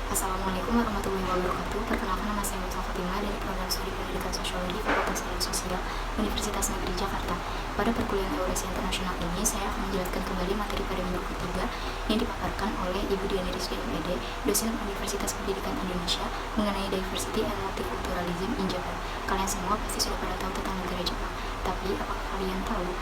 Assalamualaikum warahmatullahi wabarakatuh. Perkenalkan, nama saya Mutfa Fatimah dari Program Studi Pendidikan Sosiologi Fakultas Ilmu Sosial Universitas Negeri Jakarta. Pada perkuliahan Eurasia Internasional ini, saya akan menjelaskan kembali materi pada minggu ketiga yang dipaparkan oleh Ibu Diani Rizky MPD, dosen Universitas Pendidikan Indonesia, mengenai diversity and multiculturalism in Japan. Kalian semua pasti sudah pada tahu tentang negara Jepang, tapi apakah kalian tahu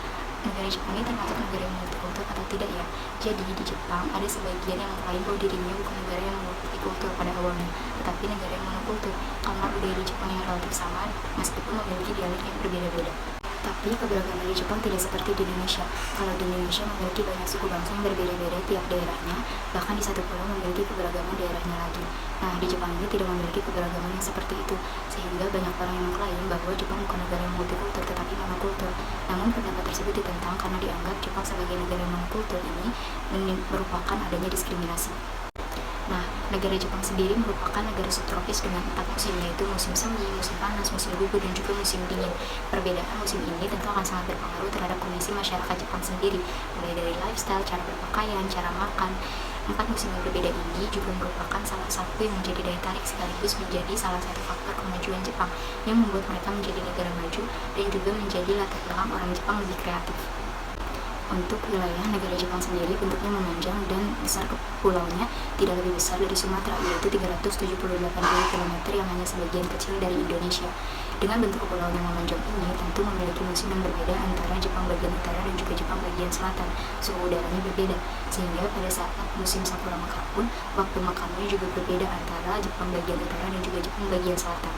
negara Jepang ini termasuk negara yang multikultur atau tidak ya? Jadi di Jepang ada sebagian yang mengklaim bahwa dirinya bukan negara yang multikultur pada awalnya, tetapi negara yang monokultur karena budaya di Jepang yang relatif sama meskipun memiliki dialek yang berbeda-beda. Tapi keberagaman di Jepang tidak seperti di Indonesia. Kalau di Indonesia memiliki banyak suku bangsa yang berbeda-beda tiap daerahnya, bahkan di satu pulau memiliki keberagaman daerahnya lagi. Nah, di Jepang ini tidak memiliki keberagaman yang seperti itu, sehingga banyak orang yang mengklaim bahwa Jepang bukan negara yang multikultur tetapi monokultur. Namun pendapat tersebut ditentang karena dianggap Jepang sebagai negara yang monokultur ini merupakan adanya diskriminasi. Nah, negara Jepang sendiri merupakan negara subtropis dengan 4 musim, yaitu musim semi, musim panas, musim gugur, dan juga musim dingin. Perbedaan musim ini tentu akan sangat berpengaruh terhadap kondisi masyarakat Jepang sendiri, mulai dari lifestyle, cara berpakaian, cara makan. 4 musim yang berbeda ini juga merupakan salah satu yang menjadi daya tarik sekaligus menjadi salah satu faktor kemajuan Jepang yang membuat mereka menjadi negara maju dan juga menjadi latar belakang orang Jepang lebih kreatif. Untuk wilayah negara Jepang sendiri bentuknya memanjang dan besar kepulauannya tidak lebih besar dari Sumatera, yaitu 378.000 km yang hanya sebagian kecil dari Indonesia. Dengan bentuk kepulauan yang memanjang ini tentu memiliki musim yang berbeda antara Jepang bagian utara dan juga Jepang bagian selatan. Suhu udaranya berbeda, sehingga pada saat musim sakura mekar pun waktu mekarnya juga berbeda antara Jepang bagian utara dan juga Jepang bagian selatan.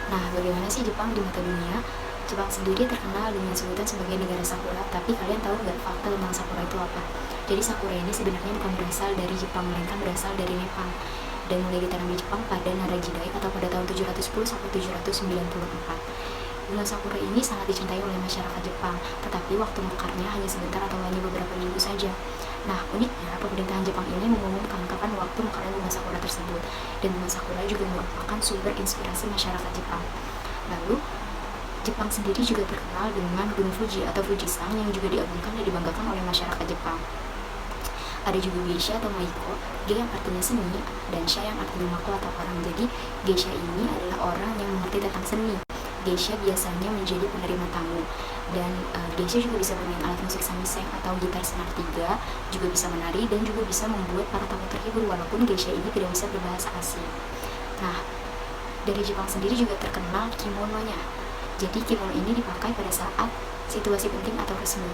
Nah, bagaimana sih Jepang di mata dunia? Jepang sendiri terkenal dengan sebutan sebagai negara sakura, tapi kalian tahu nggak fakta tentang sakura itu apa? Jadi sakura ini sebenarnya bukan berasal dari Jepang, melainkan berasal dari Nepal dan mulai ditanam di Jepang pada Nara-Jidai atau pada tahun 710 sampai 794. Bunga sakura ini sangat dicintai oleh masyarakat Jepang, tetapi waktu mekarnya hanya sebentar atau hanya beberapa minggu saja. Nah, uniknya pemerintahan Jepang ini mengumumkan kapan waktu mekarnya bunga sakura tersebut, dan bunga sakura juga merupakan sumber inspirasi masyarakat Jepang. Lalu, Jepang sendiri juga terkenal dengan Gunung Fuji atau Fujisan yang juga diagungkan dan dibanggakan oleh masyarakat Jepang. Ada juga geisha atau maiko, ge yang artinya seni, dan sha yang artinya mako atau orang. Jadi, geisha ini adalah orang yang mengerti tentang seni. Geisha biasanya menjadi penerima tamu, dan geisha juga bisa bermain alat musik samiseng atau gitar senar tiga, juga bisa menari, dan juga bisa membuat para tamu terhibur walaupun geisha ini tidak bisa berbahasa asing. Nah, dari Jepang sendiri juga terkenal kimononya. Jadi kimono ini dipakai pada saat situasi penting atau resmi.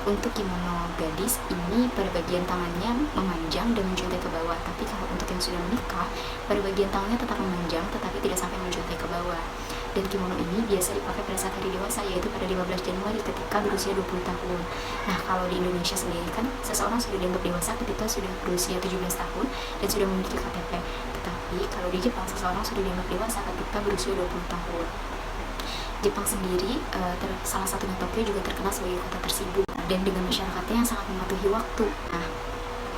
Untuk kimono gadis ini pada bagian tangannya memanjang dan menjuntai ke bawah, tapi kalau untuk yang sudah menikah, pada bagian tangannya tetap memanjang tetapi tidak sampai menjuntai ke bawah. Dan kimono ini biasa dipakai pada saat hari dewasa, yaitu pada 15 Januari ketika berusia 20 tahun. Nah, kalau di Indonesia sendiri kan seseorang sudah dianggap dewasa ketika sudah berusia 17 tahun dan sudah memiliki KTP. Tetapi kalau di Jepang seseorang sudah dianggap dewasa ketika berusia 20 tahun. Jepang sendiri, salah satunya Tokyo juga terkenal sebagai kota tersibuk dan dengan masyarakatnya yang sangat mematuhi waktu. Nah,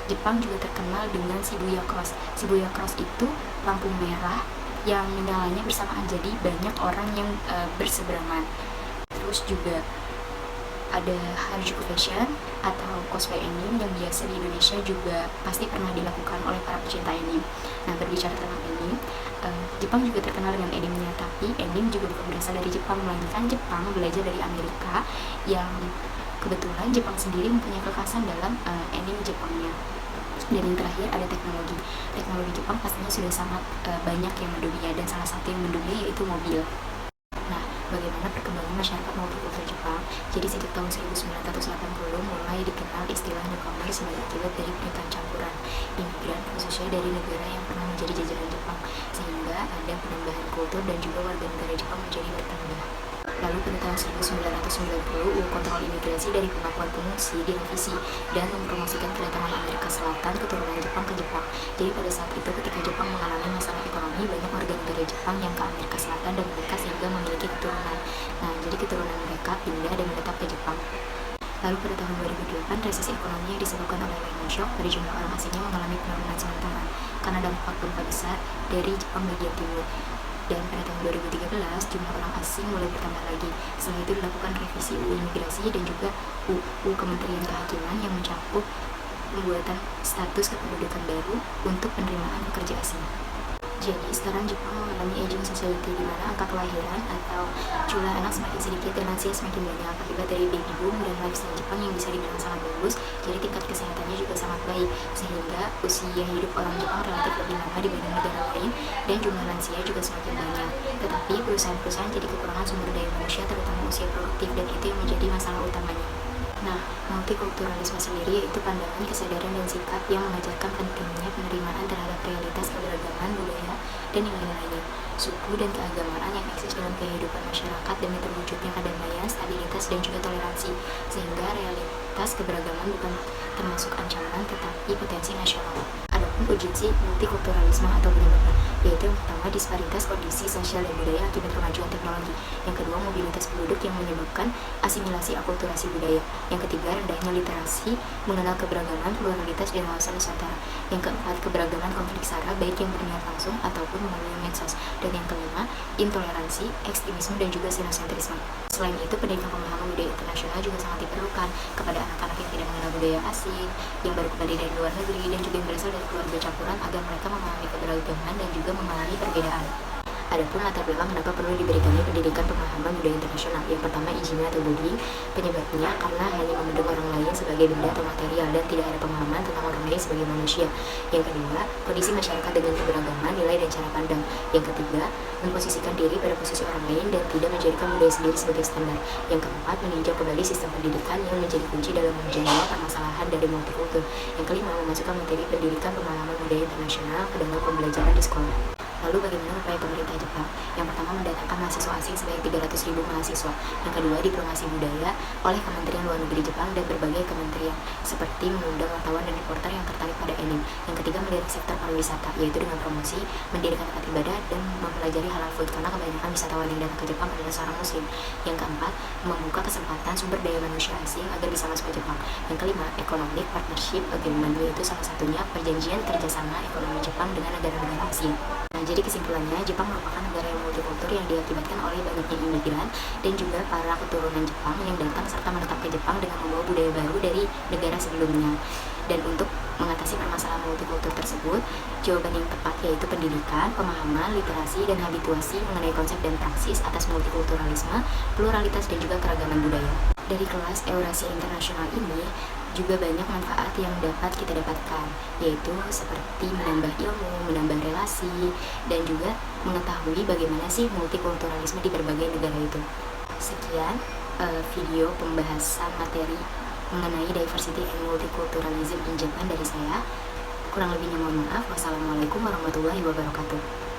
Jepang juga terkenal dengan Shibuya Cross. Shibuya Cross itu lampu merah yang menyalanya bersamaan, jadi banyak orang yang berseberangan. Terus juga ada Harajuku Fashion atau cosplay anime yang biasa di Indonesia juga pasti pernah dilakukan oleh para pecinta anime. Nah, berbicara tentang anime, Jepang juga terkenal dengan animenya, tapi anime juga bukan berasal dari Jepang, melainkan Jepang belajar dari Amerika yang kebetulan Jepang sendiri mempunyai kekhasan dalam anime Jepangnya. Dan yang terakhir ada teknologi. Teknologi Jepang pastinya sudah sangat banyak yang mendunia, dan salah satu yang mendunia yaitu mobil. Nah, bagaimana perkembangan masyarakat multikultur Jepang? Jadi sejak tahun 1980 mulai dikenal istilah newcomer sebagai akibat dari pernikahan campuran imigran, khususnya dari negara yang pernah menjadi jajahan Jepang, sehingga ada penambahan kultur dan juga warga negara Jepang menjadi bertambah. Lalu pada tahun 1990, UU Kontrol Imigrasi dari Pengakuan Pengungsi direvisi dan mempromosikan kedatangan Amerika Selatan keturunan Jepang ke Jepang. Jadi pada saat itu ketika Jepang mengalami masalah ekonomi, banyak warga negara Jepang yang ke Amerika Selatan dan mereka sehingga memiliki keturunan. Nah, jadi keturunan mereka pindah dan menetap ke Jepang. Lalu pada tahun 2008, resesi ekonomi yang disebabkan oleh Lehman Shock pada jumlah orang asingnya mengalami penurunan sementara karena dampak gempa besar dari Jepang bagian timur. Dan pada tahun 2013, jumlah orang asing mulai bertambah lagi. Setelah itu dilakukan revisi UU Imigrasi dan juga UU Kementerian Kehakiman yang mencakup pembuatan status kependudukan baru untuk penerimaan pekerja asing. Jadi sekarang Jepang mengalami aging society di mana angka kelahiran atau jumlah anak semakin sedikit dan lansia semakin banyak akibat dari baby boom dan lifestyle Jepang yang bisa dibilang sangat bagus. Jadi tingkat kesehatannya juga sangat baik sehingga usia hidup orang Jepang relatif lebih lama dibanding negara lain dan jumlah lansia juga semakin banyak. Tetapi perusahaan-perusahaan jadi kekurangan sumber daya manusia terutama usia produktif dan itu yang menjadi masalah utamanya. Nah, multikulturalisme sendiri yaitu pandangan, kesadaran, dan sikap yang mengajarkan pentingnya penerimaan terhadap realitas keberagaman budaya dan nilai-nilainya, suku dan keagamaan yang eksis dalam kehidupan masyarakat demi terwujudnya kedamaian, stabilitas, dan juga toleransi, sehingga realitas keberagaman bukan termasuk ancaman tetapi potensi nasional. Adapun urgensi multikulturalisme atau penyebabnya, yaitu yang pertama disparitas kondisi sosial dan budaya akibat kemajuan teknologi, yang kedua mobilitas penduduk yang menyebabkan asimilasi akulturasi budaya, yang ketiga rendahnya literasi mengenal keberagaman, pluralitas, dan wawasan Nusantara, yang keempat keberagaman konflik sara baik yang berniat langsung ataupun melalui medsos, dan yang kelima intoleransi, ekstremisme, dan juga xenocentrisme. Selain itu, pendidikan pemahaman budaya internasional juga sangat diperlukan kepada anak-anak yang tidak mengenal budaya asing, yang baru kembali dari luar negeri, dan juga yang berasal dari keluarga campuran agar mereka memahami keberagaman dan juga memahami perbedaan. Adapun latar belakang kenapa perlu diberikannya pendidikan pemahaman budaya internasional. Yang pertama, izinnya atau bullying. Penyebabnya karena hanya memandang orang lain sebagai benda atau material dan tidak ada pemahaman tentang orang lain sebagai manusia. Yang kedua, kondisi masyarakat dengan keberagaman, nilai dan cara pandang. Yang ketiga, memposisikan diri pada posisi orang lain dan tidak menjadikan budaya sendiri sebagai standar. Yang keempat, meninjau kembali sistem pendidikan yang menjadi kunci dalam menjawab permasalahan dari multikultur. Yang kelima, memasukkan materi pendidikan pemahaman budaya internasional ke dalam pembelajaran di sekolah. Lalu bagaimana upaya pemerintah Jepang? Yang pertama, mendatangkan mahasiswa asing sebanyak 300.000 mahasiswa. Yang kedua, diplomasi budaya oleh Kementerian Luar Negeri Jepang dan berbagai kementerian, seperti mengundang wartawan dan reporter yang tertarik pada anime. Yang ketiga, melirik sektor pariwisata, yaitu dengan promosi, mendirikan tempat ibadah, dan mempelajari halal food, karena kebanyakan wisatawan yang datang ke Jepang adalah seorang muslim. Yang keempat, membuka kesempatan sumber daya manusia asing agar bisa masuk ke Jepang. Yang kelima, economic partnership agreement, yaitu salah satunya perjanjian kerjasama ekonomi Jepang dengan negara-negara Asia. Jadi kesimpulannya, Jepang merupakan negara yang multikultur yang diakibatkan oleh banyaknya imigran dan juga para keturunan Jepang yang datang serta menetap ke Jepang dengan membawa budaya baru dari negara sebelumnya. Dan untuk mengatasi permasalahan multikultur tersebut, jawaban yang tepat yaitu pendidikan, pemahaman, literasi, dan habituasi mengenai konsep dan praksis atas multikulturalisme, pluralitas, dan juga keragaman budaya. Dari kelas Eurasia Internasional ini juga banyak manfaat yang dapat kita dapatkan, yaitu seperti menambah ilmu, menambah relasi, dan juga mengetahui bagaimana sih multikulturalisme di berbagai negara itu. Sekian video pembahasan materi mengenai diversity and multiculturalism in Japan dari saya. Kurang lebihnya mohon maaf. Wassalamualaikum warahmatullahi wabarakatuh.